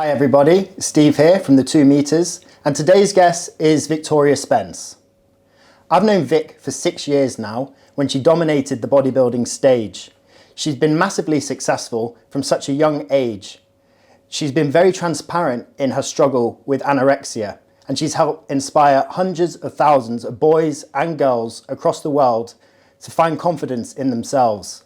Hi everybody, Steve here from the 2 Meters, and today's guest is Victoria Spence. I've known Vic for 6 years now, when she dominated the bodybuilding stage. She's been massively successful from such a young age. She's been very transparent in her struggle with anorexia, and she's helped inspire hundreds of thousands of boys and girls across the world to find confidence in themselves.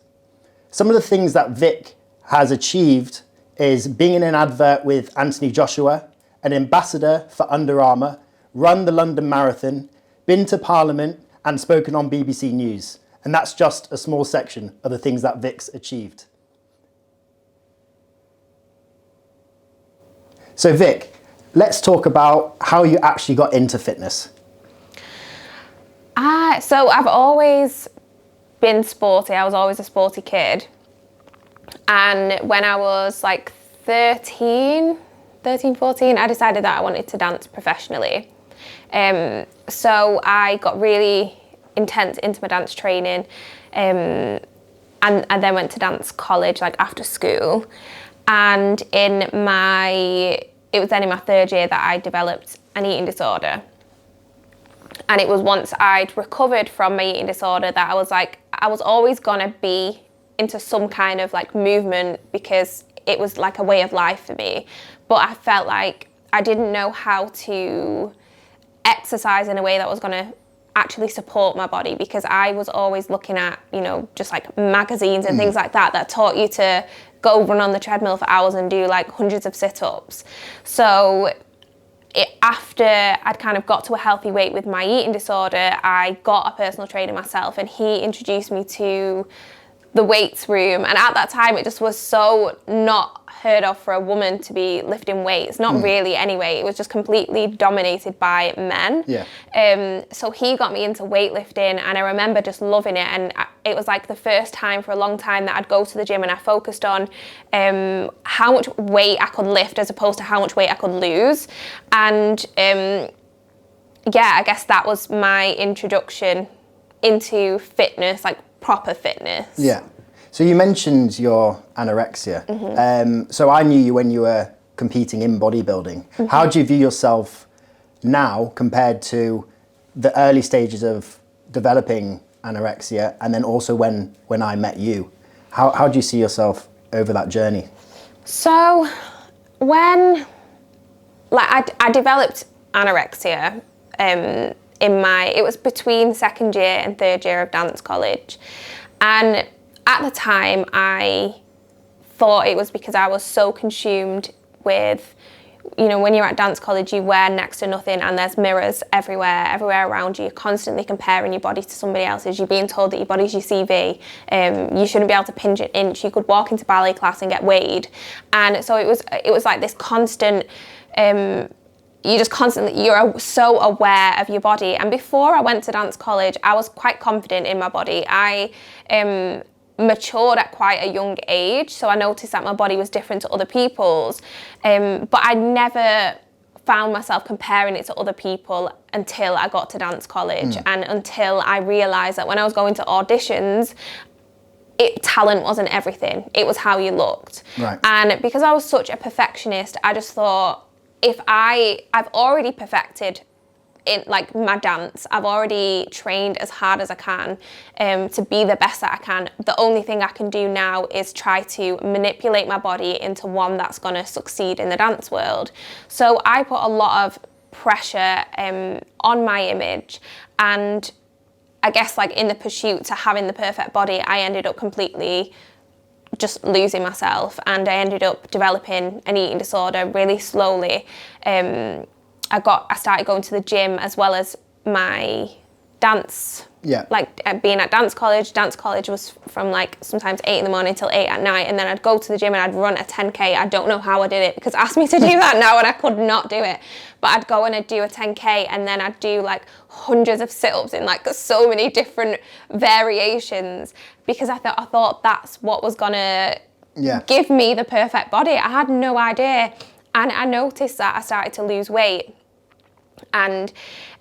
Some of the things that Vic has achieved is being in an advert with Anthony Joshua, an ambassador for Under Armour, run the London Marathon, been to Parliament and spoken on BBC News. And that's just a small section of the things that Vic's achieved. So Vic, let's talk about how you actually got into fitness. So I've always been sporty. I was always a sporty kid. And when I was like 13, 14, I decided that I wanted to dance professionally. So I got really intense into my dance training, and then went to dance college like after school. And it was then in my 3rd year that I developed an eating disorder. And it was once I'd recovered from my eating disorder that I was like, I was always gonna be into some kind of like movement because it was like a way of life for me. But I felt like I didn't know how to exercise in a way that was gonna actually support my body, because I was always looking at, just like magazines and things like that taught you to go run on the treadmill for hours and do like hundreds of sit-ups. So after I'd kind of got to a healthy weight with my eating disorder, I got a personal trainer myself, and he introduced me to the weights room. And at that time, it just was so not heard of for a woman to be lifting weights. Not really anyway. It was just completely dominated by men. Yeah. So he got me into weightlifting, and I remember just loving it. And it was like the first time for a long time that I'd go to the gym and I focused on how much weight I could lift as opposed to how much weight I could lose. And I guess that was my introduction into fitness, like proper fitness. Yeah. So you mentioned your anorexia. So I knew you when you were competing in bodybuilding. How do you view yourself now compared to the early stages of developing anorexia, and then also when I met you? How do you see yourself over that journey? So when I developed anorexia it was between 2nd year and 3rd year of dance college. And at the time, I thought it was because I was so consumed with, when you're at dance college, you wear next to nothing and there's mirrors everywhere around you. You're constantly comparing your body to somebody else's. You're being told that your body's your CV. You shouldn't be able to pinch an inch. You could walk into ballet class and get weighed. And so it was like this constant, you're so aware of your body. And before I went to dance college, I was quite confident in my body. I matured at quite a young age, so I noticed that my body was different to other people's, but I never found myself comparing it to other people until I got to dance college, and until I realised that when I was going to auditions, talent wasn't everything, it was how you looked. Right. And because I was such a perfectionist, I just thought, if I've already perfected in like my dance, I've already trained as hard as I can to be the best that I can. The only thing I can do now is try to manipulate my body into one that's going to succeed in the dance world. So I put a lot of pressure on my image, and I guess like in the pursuit to having the perfect body, I ended up completely just losing myself, and I ended up developing an eating disorder really slowly. I started going to the gym as well as my dance. Yeah. Like being at dance college. Dance college was from like sometimes 8 in the morning till 8 at night, and then I'd go to the gym and I'd run a 10K. I don't know how I did it, because ask me to do that now and I could not do it. But I'd go and I'd do a 10K, and then I'd do like hundreds of sit-ups in like so many different variations, because I thought that's what was gonna give me the perfect body. I had no idea. And I noticed that I started to lose weight, and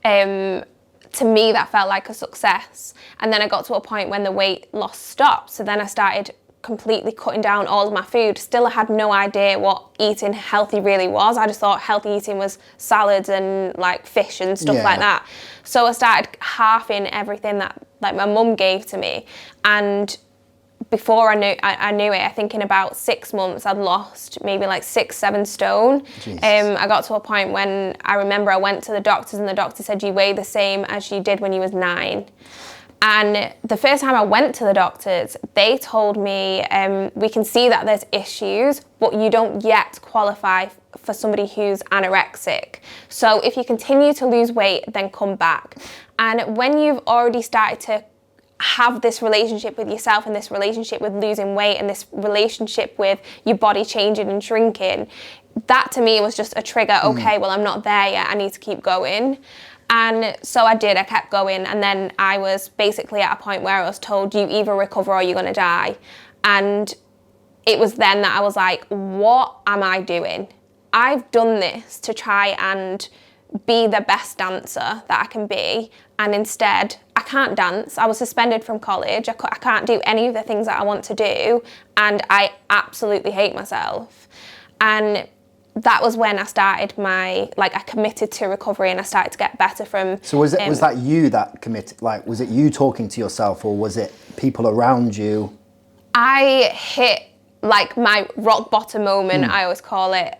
to me that felt like a success. And then I got to a point when the weight loss stopped, so then I started completely cutting down all of my food, still I had no idea what eating healthy really was. I just thought healthy eating was salads and like fish and stuff like that. So I started halving everything that like my mum gave to me, and before I knew it, I think in about 6 months I'd lost maybe like 6-7 stone. I got to a point when I remember I went to the doctors, and the doctor said, you weigh the same as you did when you was 9. And the first time I went to the doctors, they told me, we can see that there's issues, but you don't yet qualify for somebody who's anorexic. So if you continue to lose weight, then come back. And when you've already started to have this relationship with yourself, and this relationship with losing weight, and this relationship with your body changing and shrinking, that to me was just a trigger. Okay, well, I'm not there yet, I need to keep going. And so I did, I kept going, and then I was basically at a point where I was told, you either recover or you're gonna die. And it was then that I was like, what am I doing? I've done this to try and be the best dancer that I can be, and instead I can't dance. I was suspended from college. I can't do any of the things that I want to do, and I absolutely hate myself. And that was when I started I committed to recovery, and I started to get better from. So was that you that committed? Like, was it you talking to yourself, or was it people around you? I hit like my rock bottom moment, I always call it.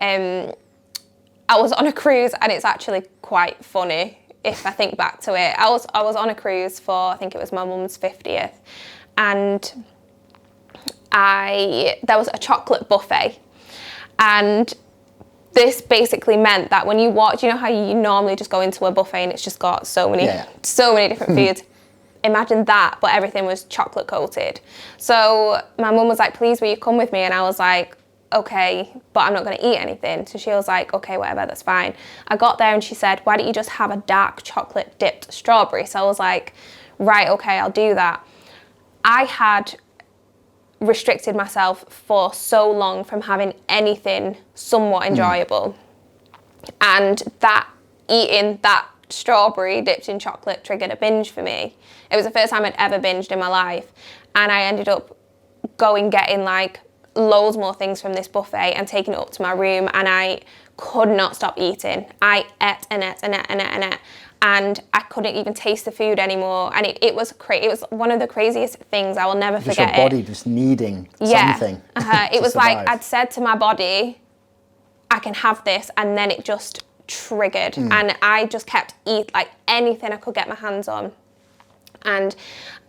I was on a cruise, and it's actually quite funny if I think back to it. I was on a cruise for, I think it was my mum's 50th, and there was a chocolate buffet, and this basically meant that when you watch, you know how you normally just go into a buffet and it's just got so many different foods. Imagine that, but everything was chocolate coated. So my mum was like, please, will you come with me? And I was like, okay, but I'm not going to eat anything. So she was like, okay, whatever, that's fine. I got there and she said, why don't you just have a dark chocolate dipped strawberry? So I was like, right, okay, I'll do that. I had restricted myself for so long from having anything somewhat enjoyable. And that eating that strawberry dipped in chocolate triggered a binge for me. It was the first time I'd ever binged in my life. And I ended up getting like loads more things from this buffet and taking it up to my room, and I could not stop eating. I ate and ate and ate and ate and ate, and I couldn't even taste the food anymore. And it was it was one of the craziest things. I will never forget it. Your body just needing something. It was survive. like I'd said to my body, I can have this, and then it just triggered, and I just kept eating like anything I could get my hands on. And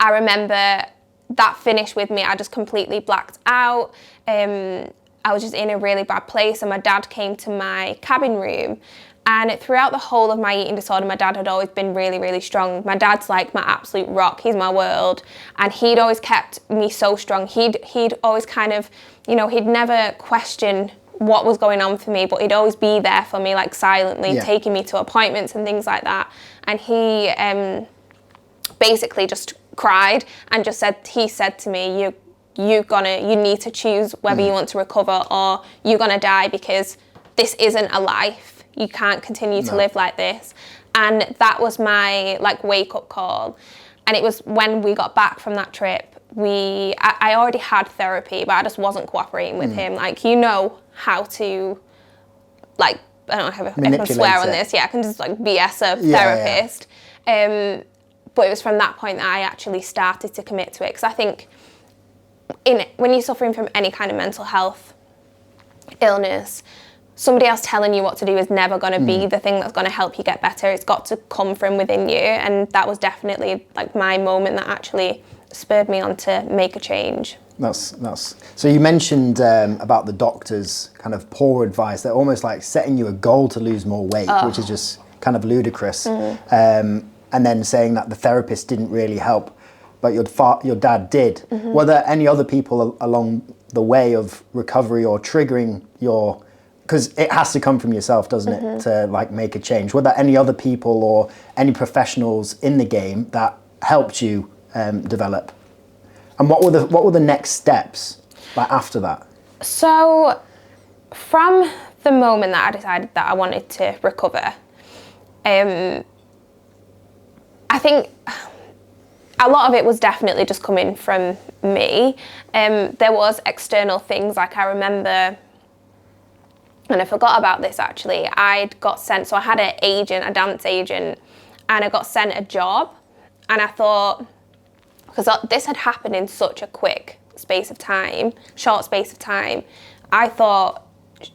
I remember that finished with me. I just completely blacked out. I was just in a really bad place, and my dad came to my cabin room. And throughout the whole of my eating disorder, my dad had always been really, really strong. My dad's like my absolute rock. He's my world. And he'd always kept me so strong. He'd always kind of, he'd never question what was going on for me, but he'd always be there for me, like silently, taking me to appointments and things like that. And he basically just cried and just said to me, you need to choose whether you want to recover or you're gonna die, because this isn't a life. You can't continue to live like this. And that was my wake up call. And it was when we got back from that trip, I already had therapy, but I just wasn't cooperating with him. How to, I don't know if I can swear on this. Yeah, I can just BS a therapist. But it was from that point that I actually started to commit to it. Because I think when you're suffering from any kind of mental health illness, somebody else telling you what to do is never going to be the thing that's going to help you get better. It's got to come from within you. And that was definitely my moment that actually spurred me on to make a change. So you mentioned about the doctors' kind of poor advice. They're almost like setting you a goal to lose more weight, which is just kind of ludicrous. And then saying that the therapist didn't really help, but your dad did. Were there any other people along the way of recovery or triggering your, because it has to come from yourself, doesn't it, to make a change? Were there any other people or any professionals in the game that helped you develop? And what were the next steps after that? So from the moment that I decided that I wanted to recover, I think a lot of it was definitely just coming from me. There was external things, like I remember, and I forgot about this actually, I'd got sent, so I had a dance agent, and I got sent a job, and I thought, because this had happened in such a quick space of time, short space of time, I thought,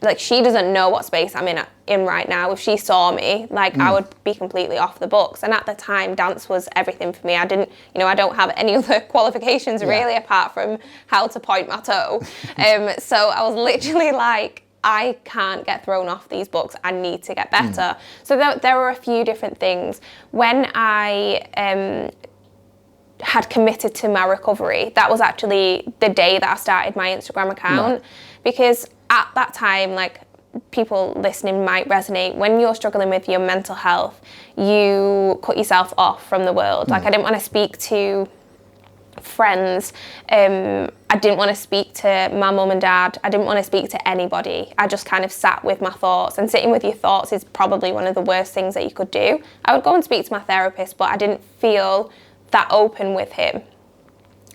like, she doesn't know what space I'm in right now. If she saw me, like, I would be completely off the books. And at the time, dance was everything for me. I didn't, I don't have any other qualifications really, apart from how to point my toe. So I was literally like, I can't get thrown off these books. I need to get better. So there were a few different things. When I had committed to my recovery, that was actually the day that I started my Instagram account. Right. Because at that time, like, people listening might resonate, when you're struggling with your mental health, you cut yourself off from the world. Like, I didn't want to speak to friends, I didn't want to speak to my mum and dad, I didn't want to speak to anybody. I just kind of sat with my thoughts, and sitting with your thoughts is probably one of the worst things that you could do. I would go and speak to my therapist, but I didn't feel that open with him.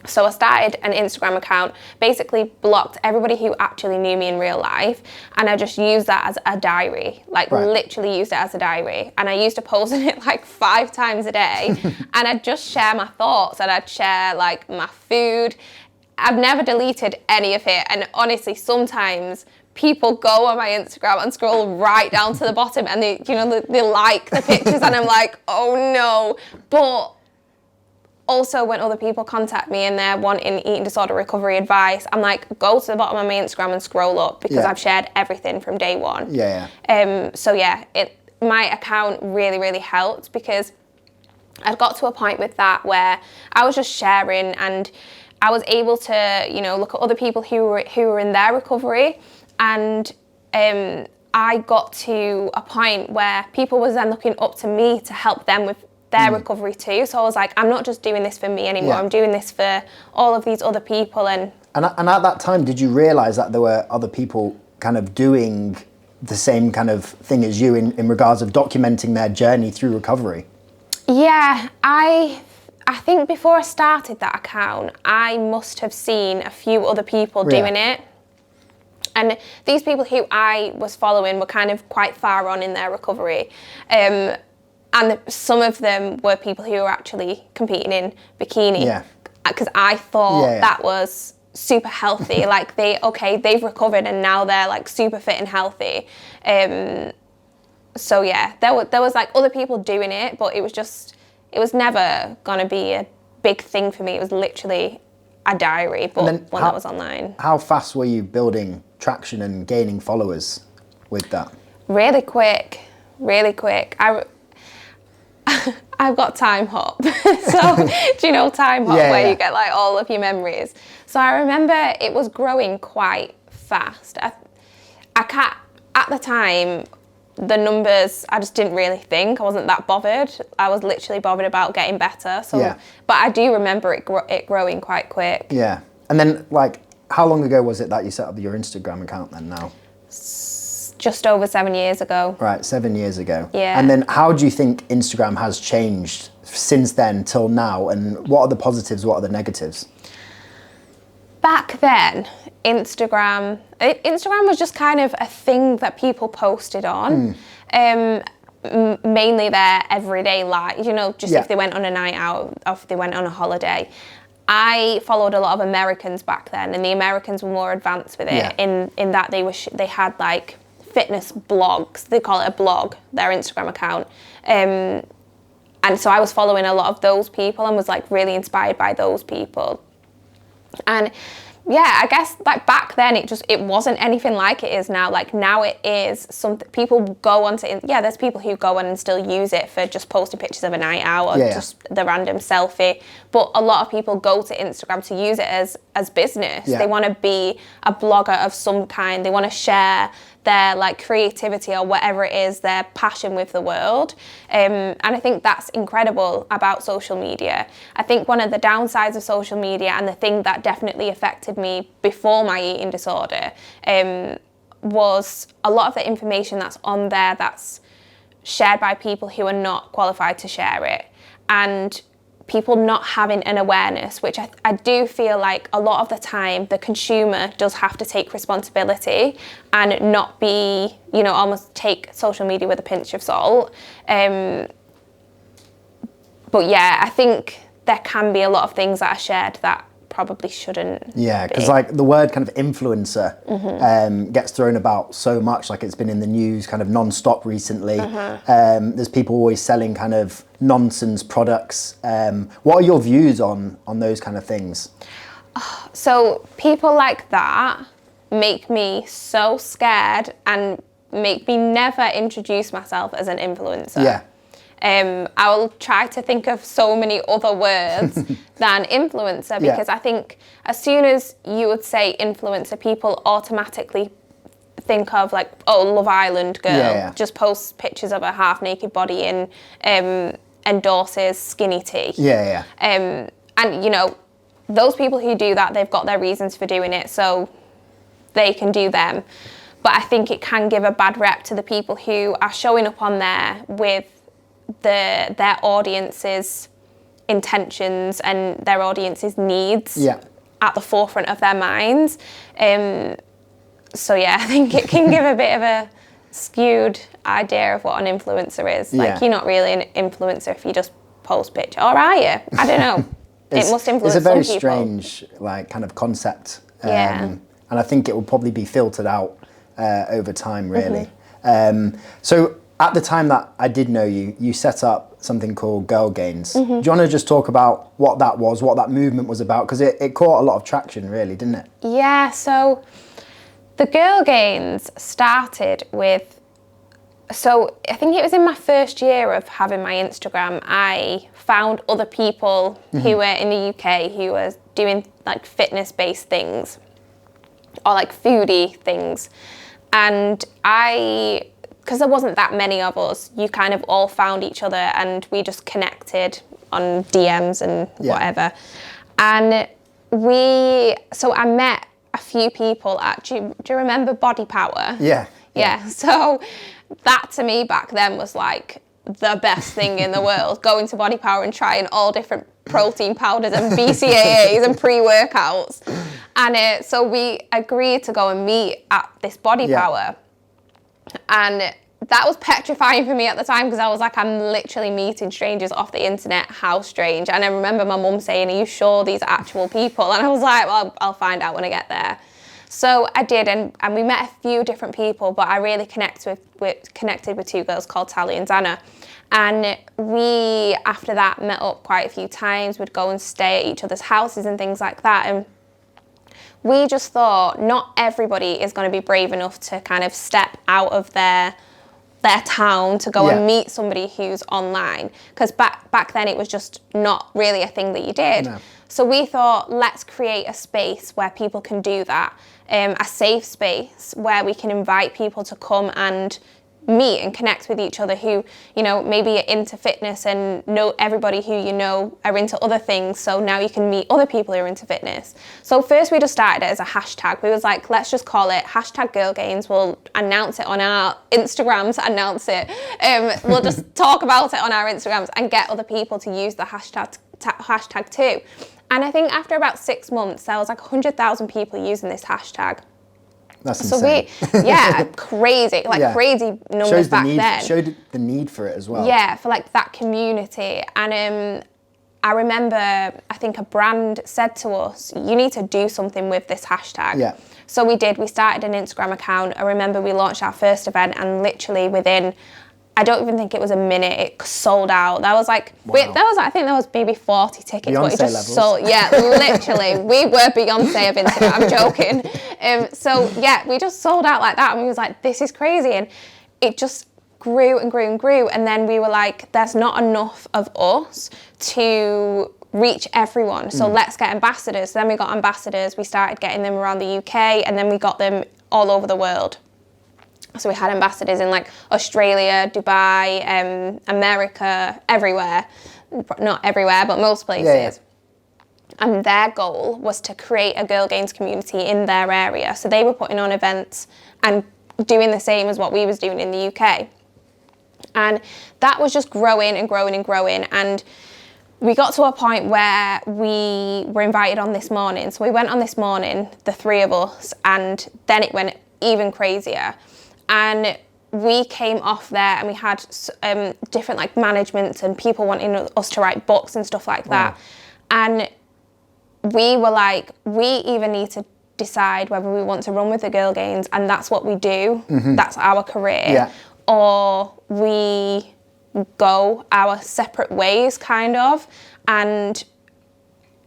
So I started an Instagram account, basically blocked everybody who actually knew me in real life, and I just used that as a diary, like literally used it as a diary. And I used to post in it like 5 times a day, and I'd just share my thoughts, and I'd share like my food. I've never deleted any of it, and honestly, sometimes people go on my Instagram and scroll right down to the bottom, and they like the pictures, and I'm like, oh no. But also, when other people contact me and they're wanting eating disorder recovery advice, I'm like, go to the bottom of my Instagram and scroll up, because I've shared everything from day one. So my account really, really helped, because I'd got to a point with that where I was just sharing, and I was able to, look at other people who were in their recovery, and I got to a point where people was then looking up to me to help them with their recovery too. So I was like, I'm not just doing this for me anymore. I'm doing this for all of these other people. And at that time, did you realise that there were other people kind of doing the same kind of thing as you in regards of documenting their journey through recovery? Yeah, I think before I started that account, I must have seen a few other people doing it. And these people who I was following were kind of quite far on in their recovery. And some of them were people who were actually competing in bikini. Because I thought that was super healthy. Like, they've recovered and now they're like super fit and healthy. So yeah, there was like other people doing it, but it was never gonna be a big thing for me. It was literally a diary, but one that was online. How fast were you building traction and gaining followers with that? Really quick. I've got Time Hop. So, do you know Time Hop, where you get like all of your memories? So I remember it was growing quite fast. At the time, the numbers, I just didn't really think. I wasn't that bothered. I was literally bothered about getting better. So, but I do remember it growing quite quick. Yeah. And then, like, how long ago was it that you set up your Instagram account then now? Just over 7 years ago. Right, 7 years ago. Yeah. And then how do you think Instagram has changed since then till now? And what are the positives, what are the negatives? Back then, Instagram was just kind of a thing that people posted on. Mainly their everyday life, just if they went on a night out, or if they went on a holiday. I followed a lot of Americans back then, and the Americans were more advanced with it in that they had like fitness blogs. They call it a blog, their Instagram account. And so I was following a lot of those people and was like really inspired by those people. And yeah, I guess like back then it wasn't anything like it is now. Like now it is something people go onto. There's people who go on and still use it for just posting pictures of a night out or just the random selfie. But a lot of people go to Instagram to use it as business. They want to be a blogger of some kind. They want to share their like creativity or whatever it is, their passion with the world. And I think that's incredible about social media. I think one of the downsides of social media, and the thing that definitely affected me before my eating disorder, was a lot of the information that's on there that's shared by people who are not qualified to share it. And people not having an awareness, which I do feel like a lot of the time the consumer does have to take responsibility and not be, you know, almost take social media with a pinch of salt. But yeah, I think there can be a lot of things that are shared that probably shouldn't. Yeah, because like the word kind of influencer gets thrown about so much, like it's been in the news kind of non-stop recently. There's people always selling kind of nonsense products. What are your views on those kind of things? So people like that make me so scared and make me never introduce myself as an influencer. Yeah. I will try to think of so many other words than influencer, because I think as soon as you would say influencer, people automatically think of like, oh, Love Island girl, just posts pictures of her half naked body and endorses skinny tea. And you know, those people who do that, they've got their reasons for doing it, so they can do them. But I think it can give a bad rep to the people who are showing up on there with their audience's intentions and their audience's needs at the forefront of their minds. So yeah, I think it can give a bit of a skewed idea of what an influencer is. Like, you're not really an influencer if you just post pictures, or are you? I don't know. It must influence some people. It's a very strange like kind of concept. And I think it will probably be filtered out over time, really. So at the time that I did know you, you set up something called Girl Gains. Do you want to just talk about what that was, what that movement was about? Because it caught a lot of traction, really, didn't it? Yeah, so the Girl Gains started with, so I think it was in my first year of having my Instagram, I found other people who were in the UK who were doing like fitness-based things or like foodie things. And because there wasn't that many of us, you kind of all found each other and we just connected on DMs and whatever. And so I met a few people at, do you remember Body Power? Yeah. So that to me back then was like the best thing in the world, going to Body Power and trying all different protein powders and BCAAs and pre-workouts. And so we agreed to go and meet at this Body Power. And that was petrifying for me at the time, because I was like, I'm literally meeting strangers off the internet. How strange. And I remember my mum saying, are you sure these are actual people? And I was like, well, I'll find out when I get there. So I did, and we met a few different people, but I really connected with two girls called Tally and Dana. And we, after that, met up quite a few times. We'd go and stay at each other's houses and things like that. And we just thought not everybody is going to be brave enough to kind of step out of their town to go and meet somebody who's online, because back then it was just not really a thing that you did. So we thought, let's create a space where people can do that, a safe space where we can invite people to come and meet and connect with each other who, you know, maybe are into fitness and know everybody who you know are into other things. So now you can meet other people who are into fitness. So first we just started it as a hashtag. We was like, let's just call it hashtag Girl Gains. We'll announce it on our Instagrams, we'll just talk about it on our Instagrams and get other people to use the hashtag too. And I think after about 6 months, there was like 100,000 people using this hashtag. That's insane. Crazy, crazy numbers back then. Showed the need for it as well. Yeah, for like that community. And I remember, I think a brand said to us, you need to do something with this hashtag. So we did. We started an Instagram account. I remember we launched our first event, and literally within, I don't even think it was a minute, it sold out. That was like, I think there was maybe 40 tickets. Beyonce but it just levels. sold. Yeah, literally. We were Beyonce of Instagram, I'm joking. So yeah, we just sold out like that. And we was like, this is crazy. And it just grew and grew and grew. And then we were like, there's not enough of us to reach everyone. So let's get ambassadors. So then we got ambassadors. We started getting them around the UK, and then we got them all over the world. So we had ambassadors in like Australia, Dubai, America, everywhere. Not everywhere, but most places. And their goal was to create a Girl Gains community in their area. So they were putting on events and doing the same as what we was doing in the UK. And that was just growing and growing and growing. And we got to a point where we were invited on this morning. So we went on this morning, the three of us, and then it went even crazier. And we came off there and we had different like managements and people wanting us to write books and stuff like that. And we were like, we either need to decide whether we want to run with the Girl Games and that's what we do, that's our career, or we go our separate ways kind of and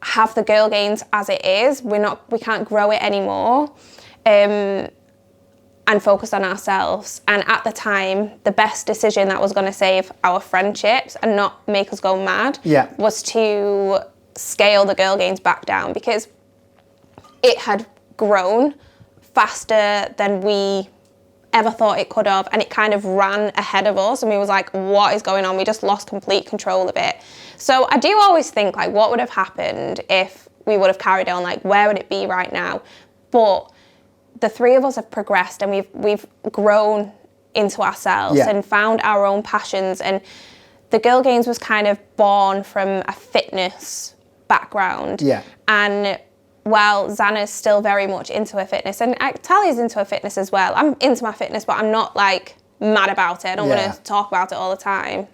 have the Girl Games as it is. We can't grow it anymore. And focus on ourselves. And at the time, the best decision that was going to save our friendships and not make us go mad was to scale the Girl Games back down, because it had grown faster than we ever thought it could have, and it kind of ran ahead of us, and we was like, what is going on? We just lost complete control of it. So I do always think, like, what would have happened if we would have carried on? Like, where would it be right now? But the three of us have progressed and we've grown into ourselves and found our own passions. And the Girl Games was kind of born from a fitness background. And while Xana's still very much into her fitness, and Talia's into her fitness as well. I'm into my fitness, but I'm not like mad about it. I don't want to talk about it all the time.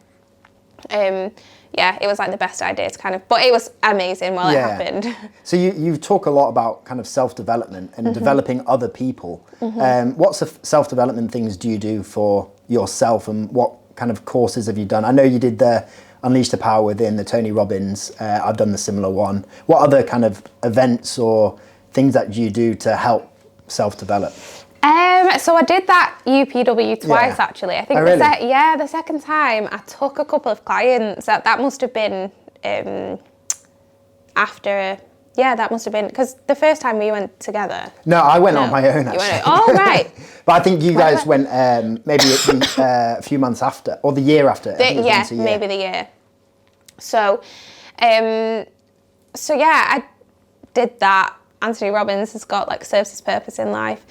It was like the best idea to kind of, but it was amazing while it happened. So you talk a lot about kind of self-development and developing other people. What self-development things do you do for yourself, and what kind of courses have you done? I know you did the Unleash the Power Within, the Tony Robbins. I've done the similar one. What other kind of events or things that you do to help self-develop? So I did that UPW twice actually. I think the second time I took a couple of clients. That must have been after. Yeah, that must have been because the first time we went together. No, I went on my own actually. Oh right. But I think you guys went maybe a few months after, or the year after. Maybe the year. So, I did that. Anthony Robbins has got like serves his purpose in life.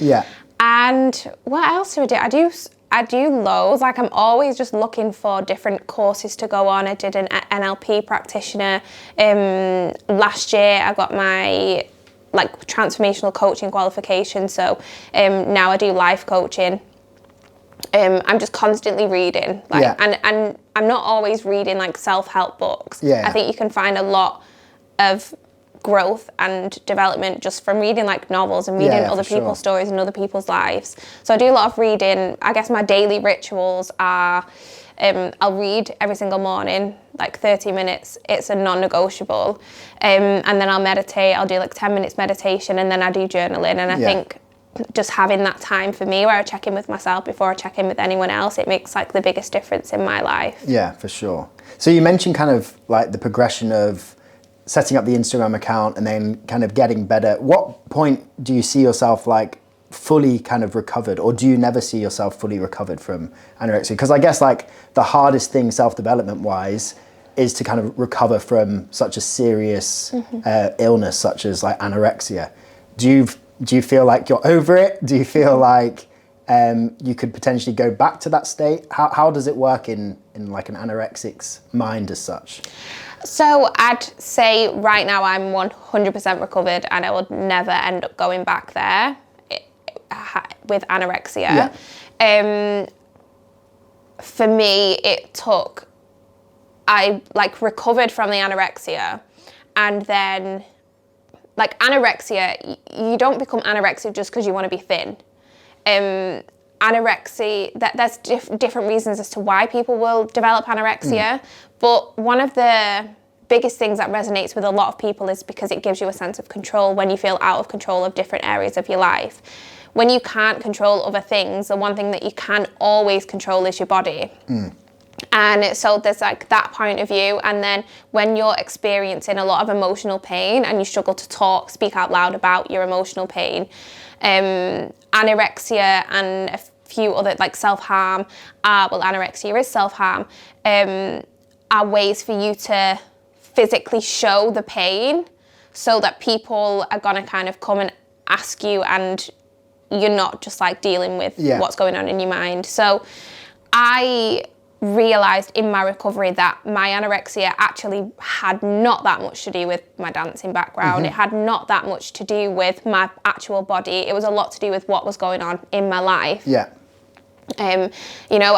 And what else do I do? I do loads. Like I'm always just looking for different courses to go on. I did an NLP practitioner. Last year I got my like transformational coaching qualification. So now I do life coaching. I'm just constantly reading, and I'm not always reading like self-help books. I think you can find a lot of growth and development just from reading like novels and reading other people's stories and other people's lives. So I do a lot of reading. I guess my daily rituals are I'll read every single morning, like 30 minutes. It's a non-negotiable. And then I'll meditate. I'll do like 10 minutes meditation, and then I do journaling. And I think just having that time for me where I check in with myself before I check in with anyone else, it makes like the biggest difference in my life. Yeah, for sure. So you mentioned kind of like the progression of setting up the Instagram account and then kind of getting better. What point do you see yourself like fully kind of recovered, or do you never see yourself fully recovered from anorexia? Because I guess like the hardest thing self-development wise is to kind of recover from such a serious illness such as like anorexia. Do you feel like you're over it? Do you feel like you could potentially go back to that state? How does it work in like an anorexic's mind as such? So I'd say right now I'm 100% recovered and I would never end up going back there with anorexia. For me, I like recovered from the anorexia, and then like anorexia, you don't become anorexic just because you want to be thin. Anorexia, there's different reasons as to why people will develop anorexia, but one of the biggest things that resonates with a lot of people is because it gives you a sense of control when you feel out of control of different areas of your life. When you can't control other things, the one thing that you can always control is your body. And so there's like that point of view, and then when you're experiencing a lot of emotional pain and you struggle to speak out loud about your emotional pain, anorexia and a few other like self-harm, anorexia is self-harm, are ways for you to physically show the pain so that people are gonna kind of come and ask you, and you're not just like dealing with what's going on in your mind. So I realised in my recovery that my anorexia actually had not that much to do with my dancing background. It had not that much to do with my actual body. It was a lot to do with what was going on in my life. Yeah. You know,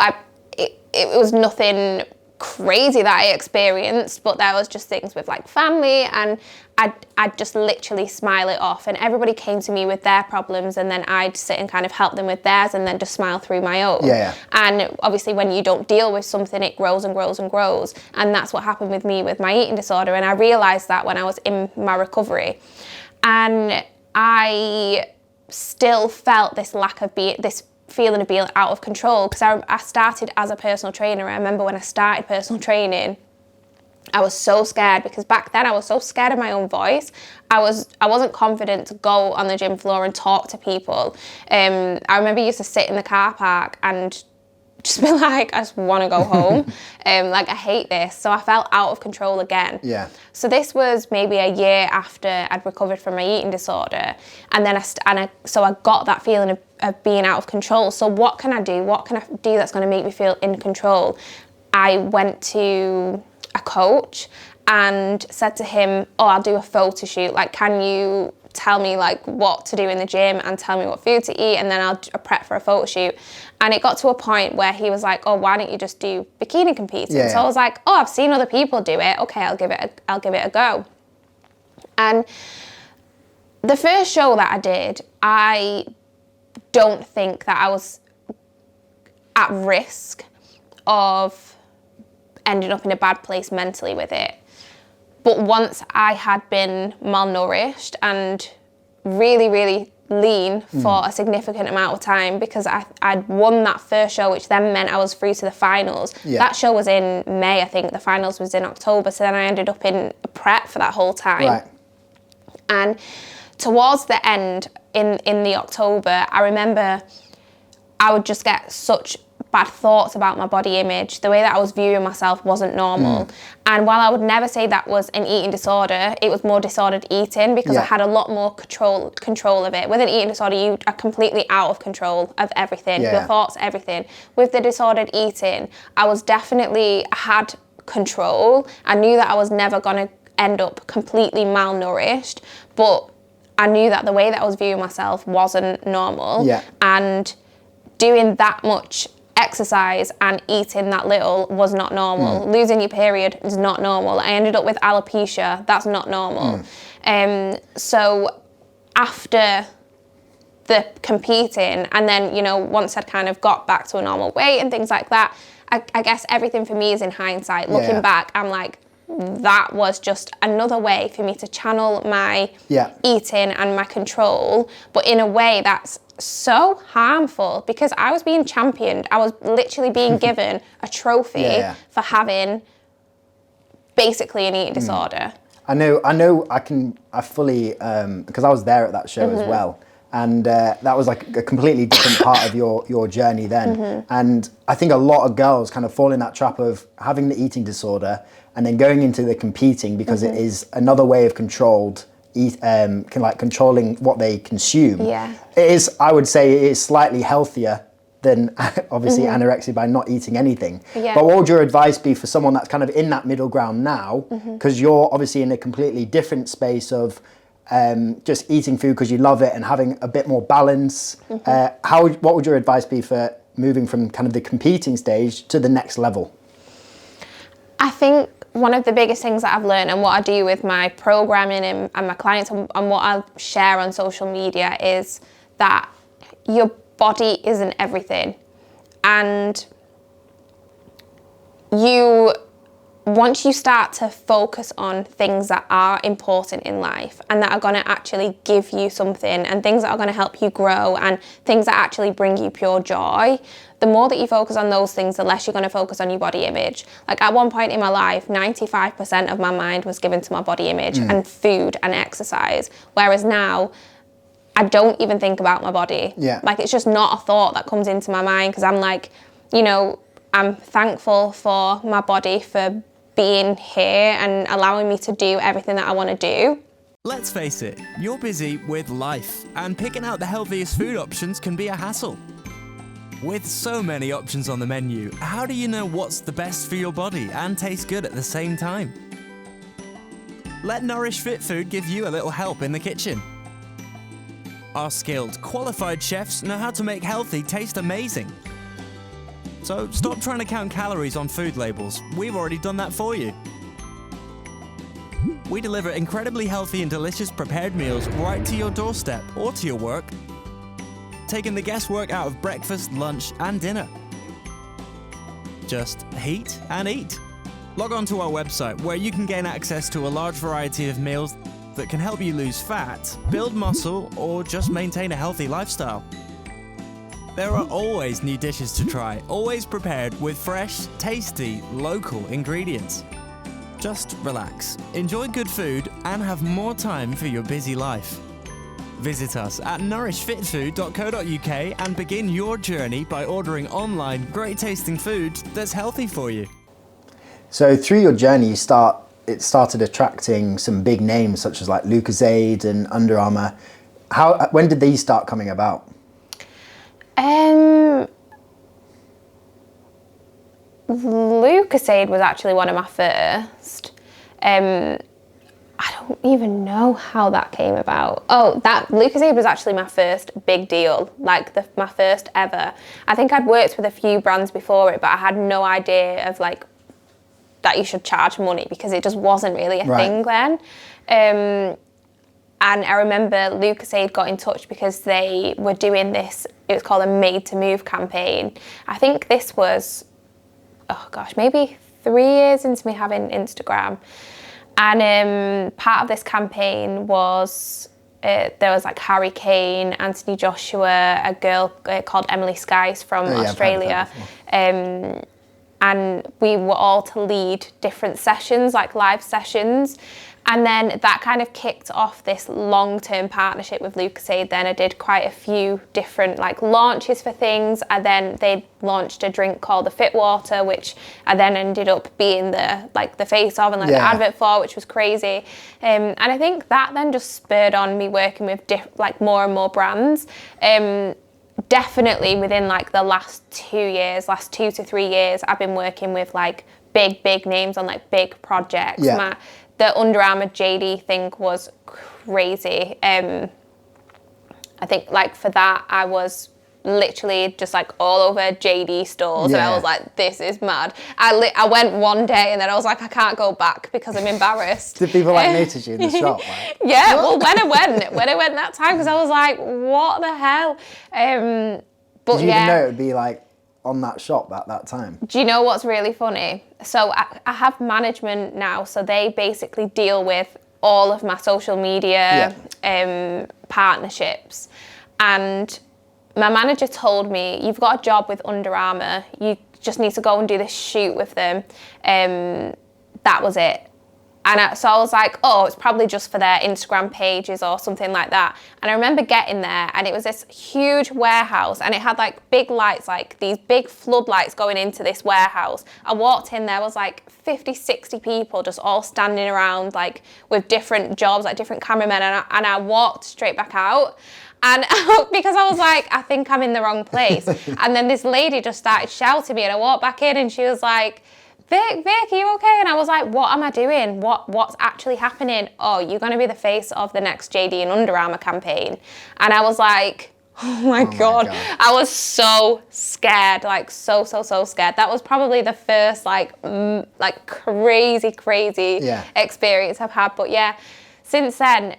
it was nothing crazy that I experienced, but there was just things with like family, and I'd just literally smile it off, and everybody came to me with their problems, and then I'd sit and kind of help them with theirs, and then just smile through my own. Yeah. And obviously when you don't deal with something, it grows and grows and grows, and that's what happened with me with my eating disorder. And I realised that when I was in my recovery, and I still felt this lack of this feeling of being out of control, because I started as a personal trainer. I remember when I started personal training, I was so scared, because back then I was so scared of my own voice. I wasn't confident to go on the gym floor and talk to people. I remember I used to sit in the car park and just be like, I just want to go home. Like, I hate this. So I felt out of control again. Yeah. So this was maybe a year after I'd recovered from my eating disorder, and then so I got that feeling of being out of control. So what can I do? What can I do that's going to make me feel in control? I went to a coach and said to him, I'll do a photo shoot. Like, can you tell me like what to do in the gym and tell me what food to eat, and then I'll prep for a photo shoot. And it got to a point where he was like, why don't you just do bikini competing? Yeah. So I was like, I've seen other people do it. Okay, I'll give it a go. And the first show that I did, I don't think that I was at risk of ending up in a bad place mentally with it. But once I had been malnourished and really, really lean for a significant amount of time, because I'd won that first show, which then meant I was through to the finals. Yeah. That show was in May, I think. The finals was in October. So then I ended up in prep for that whole time. Right. And towards the end, in the October, I remember I would just get such bad thoughts about my body image. The way that I was viewing myself wasn't normal. And while I would never say that was an eating disorder, it was more disordered eating, because I had a lot more control of it. With an eating disorder, you are completely out of control of everything, your thoughts, everything. With the disordered eating, I had control. I knew that I was never going to end up completely malnourished, but I knew that the way that I was viewing myself wasn't normal. Yeah. And doing that much exercise and eating that little was not normal. Losing your period is not normal. I ended up with alopecia. That's not normal. So after the competing, and then, you know, once I'd kind of got back to a normal weight and things like that, I guess everything for me is in hindsight. Looking back, I'm like, that was just another way for me to channel my eating and my control, but in a way that's so harmful, because I was being championed. I was literally being given a trophy for having basically an eating disorder. I fully, because I was there at that show as well. And that was like a completely different part of your journey then. And I think a lot of girls kind of fall in that trap of having the eating disorder and then going into the competing, because it is another way of controlling what they consume. Yeah. It is, I would say, it is slightly healthier than obviously anorexia by not eating anything. Yeah. But what would your advice be for someone that's kind of in that middle ground now? Because you're obviously in a completely different space of just eating food because you love it and having a bit more balance. What would your advice be for moving from kind of the competing stage to the next level? I think one of the biggest things that I've learned, and what I do with my programming and my clients, and what I share on social media, is that your body isn't everything. And once you start to focus on things that are important in life and that are going to actually give you something, and things that are going to help you grow, and things that actually bring you pure joy, the more that you focus on those things, the less you're going to focus on your body image. Like, at one point in my life, 95% of my mind was given to my body image and food and exercise. Whereas now, I don't even think about my body. Yeah. Like, it's just not a thought that comes into my mind, because I'm like, you know, I'm thankful for my body for being here and allowing me to do everything that I want to do. Let's face it, you're busy with life, and picking out the healthiest food options can be a hassle. With so many options on the menu, how do you know what's the best for your body and tastes good at the same time? Let Nourish Fit Food give you a little help in the kitchen. Our skilled, qualified chefs know how to make healthy taste amazing. So stop trying to count calories on food labels. We've already done that for you. We deliver incredibly healthy and delicious prepared meals right to your doorstep or to your work, taking the guesswork out of breakfast, lunch, and dinner. Just heat and eat. Log on to our website where you can gain access to a large variety of meals that can help you lose fat, build muscle, or just maintain a healthy lifestyle. There are always new dishes to try, always prepared with fresh, tasty, local ingredients. Just relax, enjoy good food, and have more time for your busy life. Visit us at nourishfitfood.co.uk and begin your journey by ordering online great tasting food that's healthy for you. So through your journey, it started attracting some big names such as like Lucozade and Under Armour. When did these start coming about? Lucozade was actually one of my first. I don't even know how that came about. Oh, that Lucozade was actually my first big deal, like my first ever. I think I'd worked with a few brands before it, but I had no idea of like that you should charge money because it just wasn't really a thing then. And I remember Lucozade got in touch because they were doing this, it was called a Made to Move campaign. I think this was, oh gosh, maybe 3 years into me having Instagram. And part of this campaign was, there was like Harry Kane, Anthony Joshua, a girl called Emily Skies from Australia. And we were all to lead different sessions, like live sessions. And then that kind of kicked off this long-term partnership with Lucozade. Then I did quite a few different like launches for things. And then they launched a drink called the Fit Water, which I then ended up being the face of and the advert for, which was crazy. And I think that then just spurred on me working with more and more brands. Definitely within like the last 2 to 3 years, I've been working with like big names on like big projects. The Under Armour JD thing was crazy. I think like for that, I was literally just like all over JD stores and I was like, this is mad. I went one day and then I was like, I can't go back because I'm embarrassed. Did people like notice you in the shop? Like, yeah, well when I went that time, because I was like, what the hell? But did you even know it would be like on that shop at that time? Do you know what's really funny? So I have management now, so they basically deal with all of my social media partnerships. And my manager told me, you've got a job with Under Armour, you just need to go and do this shoot with them. That was it. And so I was like, oh, it's probably just for their Instagram pages or something like that. And I remember getting there and it was this huge warehouse and it had like big lights, like these big floodlights going into this warehouse. I walked in, there was like 50, 60 people just all standing around like with different jobs, like different cameramen. And I walked straight back out. And because I was like, I think I'm in the wrong place. And then this lady just started shouting me and I walked back in and she was like, Vic, are you okay? And I was like, what am I doing? What's actually happening? Oh, you're going to be the face of the next JD and Under Armour campaign. And I was like, oh my God. I was so scared, like so scared. That was probably the first like crazy experience I've had. But yeah, since then,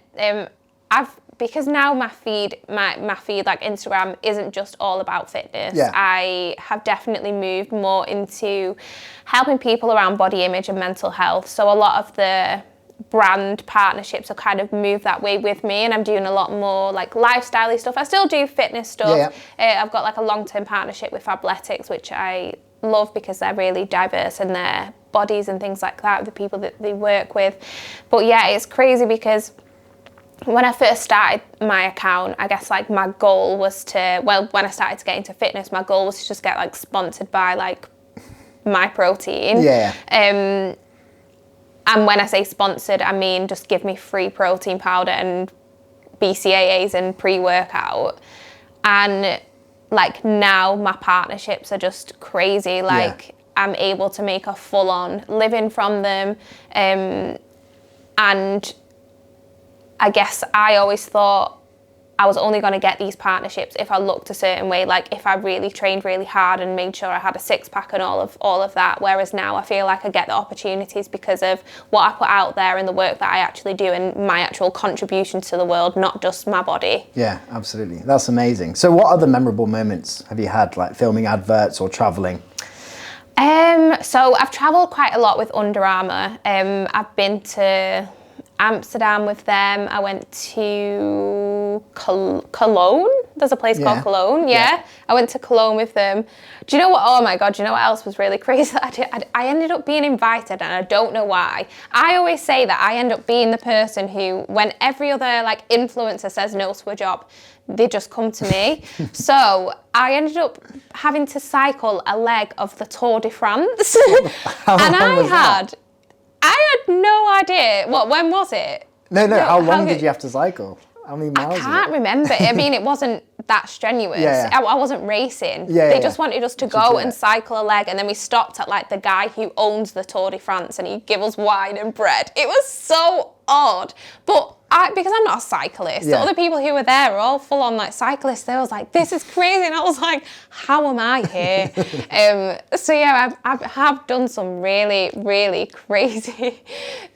because now my feed like Instagram isn't just all about fitness. I have definitely moved more into helping people around body image and mental health. So a lot of the brand partnerships have kind of moved that way with me, and I'm doing a lot more like lifestyle-y stuff. I still do fitness stuff. I've got like a long-term partnership with Fabletics, which I love because they're really diverse in their bodies and things like that, the people that they work with. But yeah, it's crazy because when I first started my account, I guess like my goal was when I started to get into fitness, my goal was to just get like sponsored by like My Protein. And when I say sponsored, I mean just give me free protein powder and BCAAs and pre-workout. And like now my partnerships are just crazy. Like I'm able to make a full-on living from them. And I guess I always thought I was only going to get these partnerships if I looked a certain way, like if I really trained really hard and made sure I had a six-pack and all of that. Whereas now I feel like I get the opportunities because of what I put out there and the work that I actually do and my actual contribution to the world, not just my body. Yeah, absolutely. That's amazing. So what other memorable moments have you had, like filming adverts or traveling? So I've traveled quite a lot with Under Armour. I've been to Amsterdam with them. I went to Cologne. There's a place called Cologne. Yeah. I went to Cologne with them. Do you know what? Oh my God, do you know what else was really crazy? I ended up being invited and I don't know why. I always say that I end up being the person who, when every other like influencer says no to a job, they just come to me. So I ended up having to cycle a leg of the Tour de France. And I had no idea. When was it? No, how long did you have to cycle? How many miles? I can't remember. I mean, it wasn't that strenuous. I wasn't racing. They just wanted us to go and cycle a leg, and then we stopped at like the guy who owns the Tour de France, and he'd give us wine and bread. It was so odd. But because I'm not a cyclist, the other people who were there were all full on like cyclists. They was like, this is crazy. And I was like, how am I here? So yeah, I have done some really, really crazy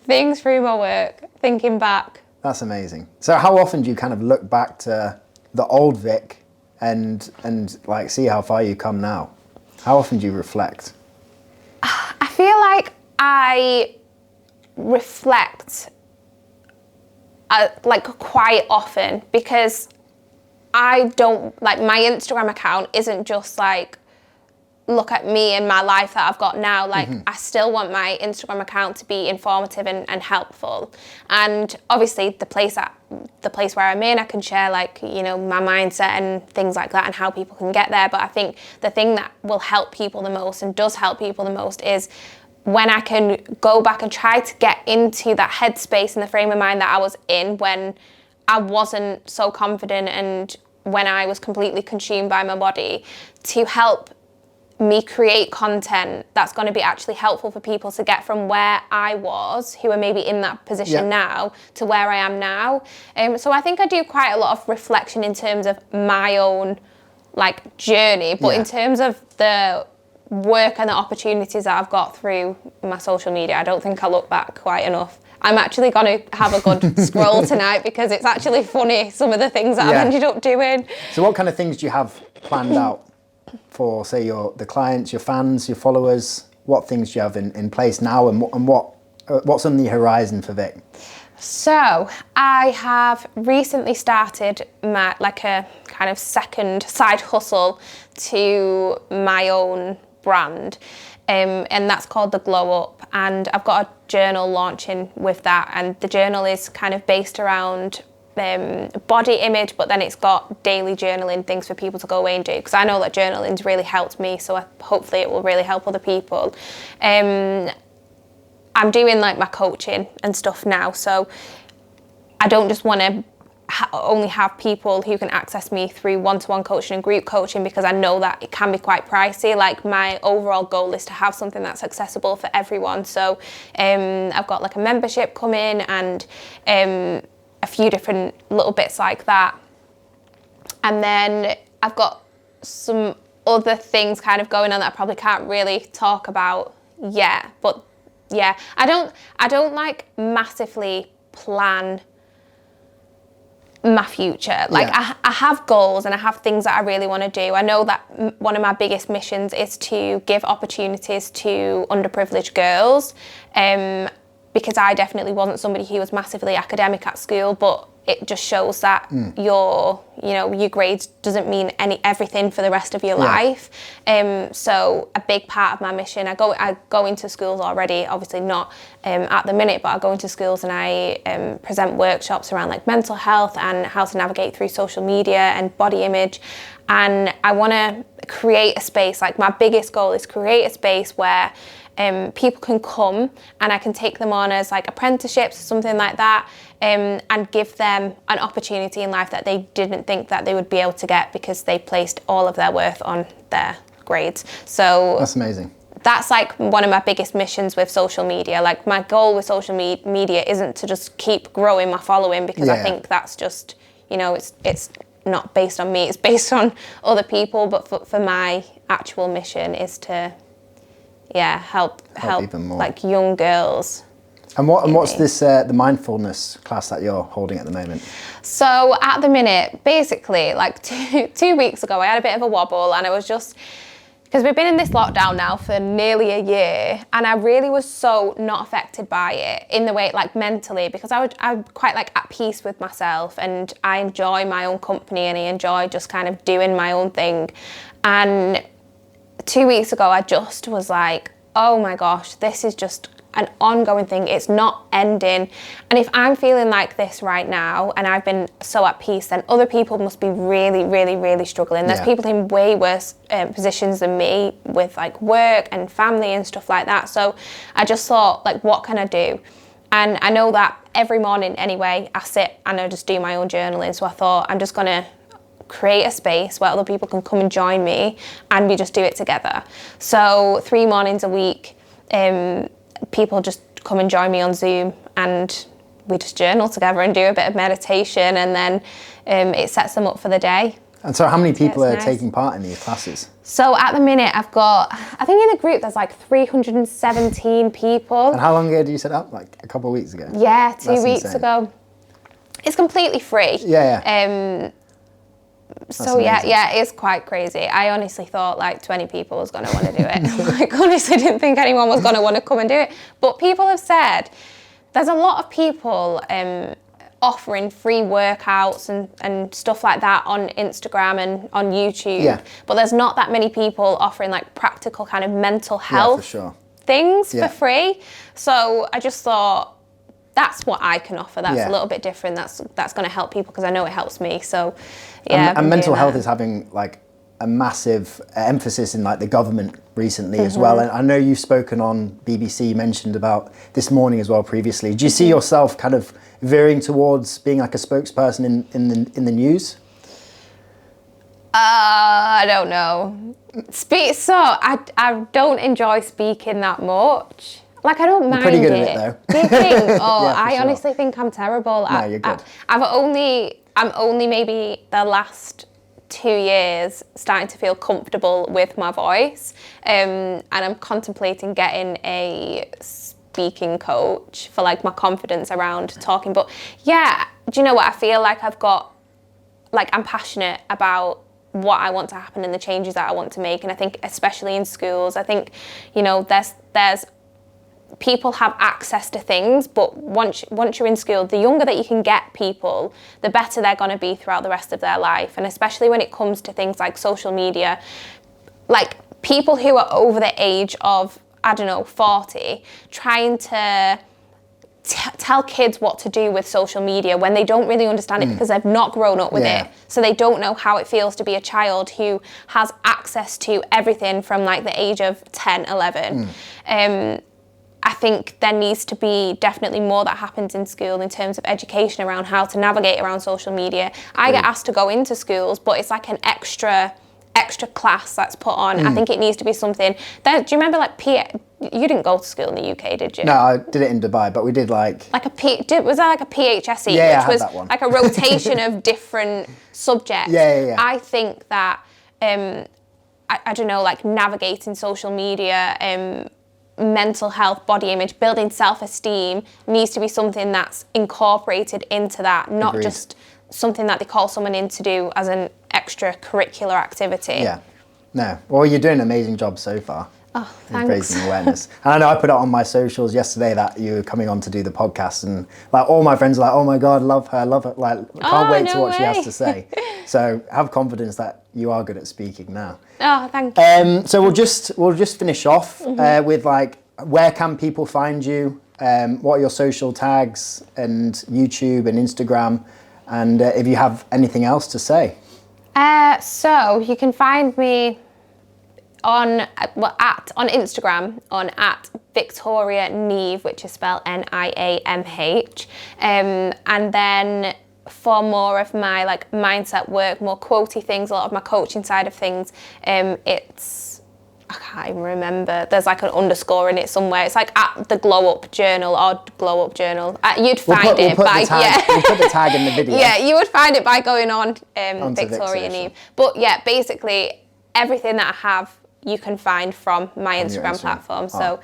things through my work, thinking back. That's amazing. So how often do you kind of look back to the old Vic and like see how far you come now? How often do you reflect? I feel like I reflect like quite often, because I don't, like, my Instagram account isn't just like look at me and my life that I've got now. Like I still want my Instagram account to be informative and helpful. And obviously the place where I'm in, I can share like, you know, my mindset and things like that and how people can get there. But I think the thing that will help people the most and does help people the most is when I can go back and try to get into that headspace and the frame of mind that I was in when I wasn't so confident and when I was completely consumed by my body, to help me create content that's going to be actually helpful for people to get from where I was, who are maybe in that position now, to where I am now. So I think I do quite a lot of reflection in terms of my own like journey, but in terms of the work and the opportunities that I've got through my social media, I don't think I look back quite enough. I'm actually going to have a good scroll tonight because it's actually funny, some of the things that I've ended up doing. So what kind of things do you have planned out for, say, the clients, your fans, your followers? What things do you have in place now, and what's on the horizon for Vic? So I have recently started my like a kind of second side hustle to my own brand, and that's called the Glow Up, and I've got a journal launching with that, and the journal is kind of based around body image, but then it's got daily journaling things for people to go away and do, because I know that journaling's really helped me, so hopefully it will really help other people. I'm doing like my coaching and stuff now, so I don't just want to only have people who can access me through one-to-one coaching and group coaching, because I know that it can be quite pricey. Like my overall goal is to have something that's accessible for everyone. So I've got like a membership coming and a few different little bits like that. And then I've got some other things kind of going on that I probably can't really talk about yet. But yeah, I don't like massively plan my future. Like I have goals and I have things that I really want to do. I know that one of my biggest missions is to give opportunities to underprivileged girls, because I definitely wasn't somebody who was massively academic at school, but it just shows that your grades doesn't mean everything for the rest of your life. So a big part of my mission, I go into schools already, obviously not at the minute, but I go into schools and I present workshops around like mental health and how to navigate through social media and body image. And I want to create a space, like my biggest goal is create a space where people can come and I can take them on as like apprenticeships or something like that, and give them an opportunity in life that they didn't think that they would be able to get because they placed all of their worth on their grades. So that's amazing. That's like one of my biggest missions with social media. Like my goal with social media isn't to just keep growing my following, because I think that's just, you know, it's not based on me, it's based on other people. But for my actual mission is to, help even more. like young girls. And what's this the mindfulness class that you're holding at the moment? So at the minute, basically, like two weeks ago, I had a bit of a wobble, and I was just, because we've been in this lockdown now for nearly a year, and I really was so not affected by it in the way, like mentally, because I'm quite like at peace with myself, and I enjoy my own company, and I enjoy just kind of doing my own thing. And 2 weeks ago, I just was like, oh my gosh, this is just an ongoing thing. It's not ending. And if I'm feeling like this right now and I've been so at peace, then other people must be really, really, really struggling. There's people in way worse positions than me with like work and family and stuff like that. So I just thought, like, what can I do? And I know that every morning anyway, I sit and I just do my own journaling. So I thought, I'm just gonna create a space where other people can come and join me, and we just do it together. So 3 mornings a week, people just come and join me on Zoom, and we just journal together and do a bit of meditation, and then it sets them up for the day. And so how many people are taking part in these classes? So at the minute I've got, I think in the group there's like 317 people. And how long ago did you set up? Like a couple of weeks ago? Yeah, 2 That's weeks insane. ago. It's completely free. Yeah. So yeah, it's quite crazy. I honestly thought like 20 people was going to want to do it. Like honestly didn't think anyone was going to want to come and do it. But people have said, there's a lot of people offering free workouts and stuff like that on Instagram and on YouTube. But there's not that many people offering like practical kind of mental health things for free. So I just thought, that's what I can offer. That's a little bit different. That's going to help people, because I know it helps me. So, yeah. And mental health is having like a massive emphasis in like the government recently as well. And I know you've spoken on BBC, you mentioned about this morning as well previously. Do you see yourself kind of veering towards being like a spokesperson in the news? I don't know. So I don't enjoy speaking that much. Like, I don't mind pretty good it. at it, though. Do you think? Oh, Yeah, I sure. honestly think I'm terrible. No, you're good. I'm only maybe the last 2 years starting to feel comfortable with my voice, and I'm contemplating getting a speaking coach for like my confidence around talking. But yeah, do you know what? I feel like I'm passionate about what I want to happen and the changes that I want to make. And I think especially in schools, I think, you know, there's people have access to things, but once you're in school, the younger that you can get people, the better they're going to be throughout the rest of their life. And especially when it comes to things like social media, like people who are over the age of, 40, trying to tell kids what to do with social media when they don't really understand it, because they've not grown up with it. So they don't know how it feels to be a child who has access to everything from like the age of 10, 11. I think there needs to be definitely more that happens in school in terms of education around how to navigate around social media. I get asked to go into schools, but it's like an extra class that's put on. I think it needs to be something that, do you remember like you didn't go to school in the UK, did you? No, I did it in Dubai, but we did like was that like a PHSE, Yeah, which was that one. like a rotation of different subjects. Yeah. I think that I don't know, like navigating social media, mental health, body image, building self-esteem needs to be something that's incorporated into that, not Agreed. just something that they call someone in to do as an extracurricular activity. Yeah. No. Well, you're doing an amazing job so far. Oh, in thanks. raising awareness. And I know I put it on my socials yesterday that you were coming on to do the podcast, and like all my friends are like, oh my God, love her, like can't wait to what she has to say. So have confidence that you are good at speaking now. Oh, thank you. So we'll just finish off with like, where can people find you? What are your social tags and YouTube and Instagram? And if you have anything else to say. So you can find me on Instagram at Victoria Neve, which is spelled Niamh. And then for more of my like mindset work, more quotey things, a lot of my coaching side of things, I can't even remember. There's like an underscore in it somewhere. It's like at the Glow Up Journal or Glow Up Journal. You'd find it by We'll put the tag in the video. Yeah, you would find it by going on Onto Victoria Vic Neve. But yeah, basically everything that I have you can find from my Instagram platform. So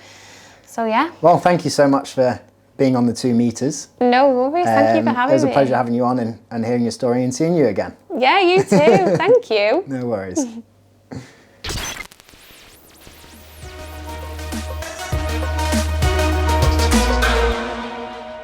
yeah. Well, thank you so much for being on the 2 meters. No worries. Thank you for having me. It was a pleasure having you on and hearing your story and seeing you again. Yeah, you too. Thank you. No worries.